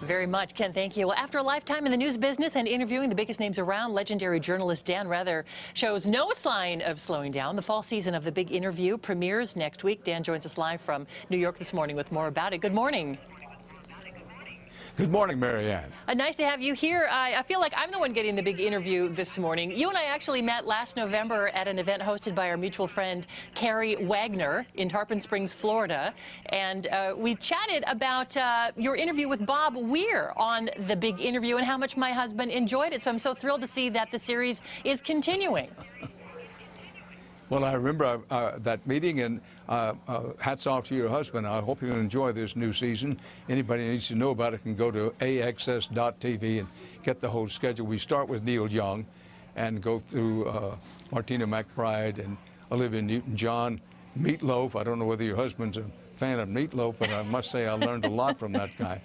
Very much, Ken. Thank you. Well, after a lifetime in the news business and interviewing the biggest names around, legendary journalist Dan Rather shows no sign of slowing down. The fall season of The Big Interview premieres next week. Dan joins us live from New York this morning with more about it. Good morning. Good morning, Marianne. Nice to have you here. I feel like I'm the one getting the big interview this morning. You and I actually met last November at an event hosted by our mutual friend, Carrie Wagner, in Tarpon Springs, Florida. And we chatted about your interview with Bob Weir on The Big Interview and how much my husband enjoyed it. So I'm so thrilled to see that the series is continuing. Well, I remember that meeting, and hats off to your husband. I hope you'll enjoy this new season. Anybody who needs to know about it can go to AXS.TV and get the whole schedule. We start with Neil Young and go through Martina McBride and Olivia Newton-John, Meatloaf. I don't know whether your husband's a fan of Meatloaf, but I must say I learned a lot from that guy.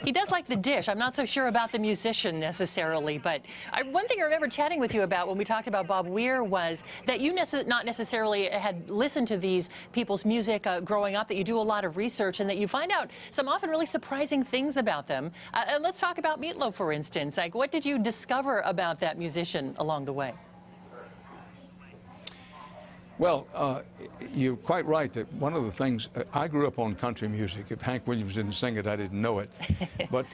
He does like the dish. I'm not so sure about the musician necessarily, but one thing I remember chatting with you about when we talked about Bob Weir was that you not necessarily had listened to these people's music growing up, that you do a lot of research and that you find out some often really surprising things about them. And let's talk about Meatloaf, for instance. Like, what did you discover about that musician along the way? Well, you're quite right that one of the things, I grew up on country music. If Hank Williams didn't sing it, I didn't know it. But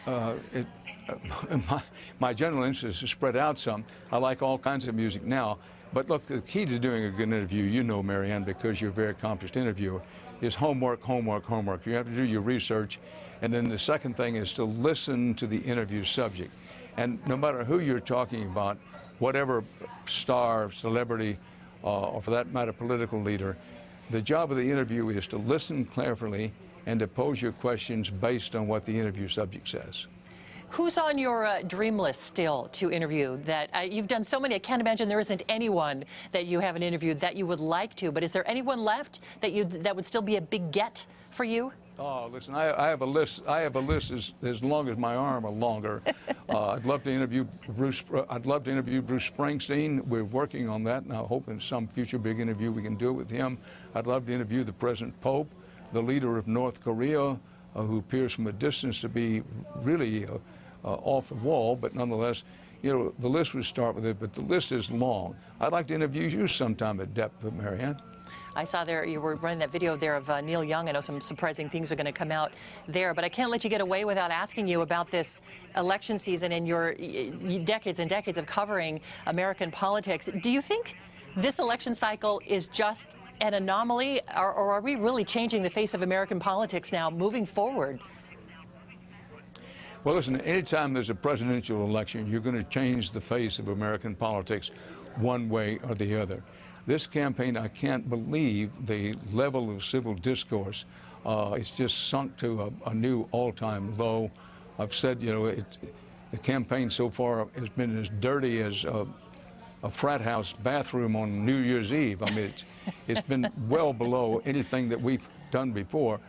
my general interest is spread out some. I like all kinds of music now. But look, the key to doing a good interview, you know, Marianne, because you're a very accomplished interviewer, is homework, homework, homework. You have to do your research. And then the second thing is to listen to the interview subject. And no matter who you're talking about, whatever star, celebrity, or for that matter, political leader, the job of the interview is to listen carefully and to pose your questions based on what the interview subject says. Who's on your dream list still to interview? That you've done so many, I can't imagine there isn't anyone that you haven't interviewed that you would like to, but is there anyone left that would still be a big get for you? Oh, listen, I have a list. I have a list as long as my arm or longer. I'd love to interview Bruce Springsteen. We're working on that, and I hope in some future big interview we can do it with him. I'd love to interview the present Pope, the leader of North Korea, who appears from a distance to be really off the wall, but nonetheless, you know, the list would start with it, but the list is long. I'd like to interview you sometime at depth, Marianne. I saw there you were running that video there of Neil Young. I know some surprising things are going to come out there, but I can't let you get away without asking you about this election season and your decades and decades of covering American politics. Do you think this election cycle is just an anomaly, or are we really changing the face of American politics now moving forward? Well, listen, anytime there's a presidential election, you're going to change the face of American politics one way or the other. This campaign, I can't believe the level of civil discourse. It's just sunk to a new all-time low. I've said, you know, the campaign so far has been as dirty as a frat house bathroom on New Year's Eve. I mean, it's been well below anything that we've done before.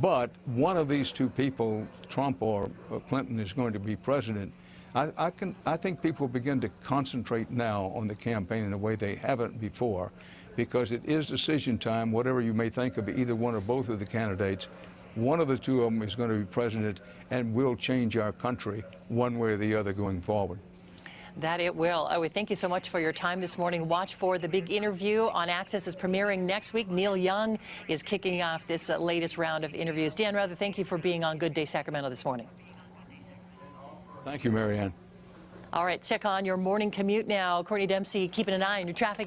But one of these two people, Trump or Clinton, is going to be president. I think people begin to concentrate now on the campaign in a way they haven't before, because it is decision time. Whatever you may think of either one or both of the candidates, one of the two of them is going to be president and will change our country one way or the other going forward. That it will. Oh, thank you so much for your time this morning. Watch for The Big Interview on Access. Is premiering next week. Neil Young is kicking off this latest round of interviews. Dan Rather, thank you for being on Good Day Sacramento this morning. Thank you, Marianne. All right, check on your morning commute now. Courtney Dempsey keeping an eye on your traffic.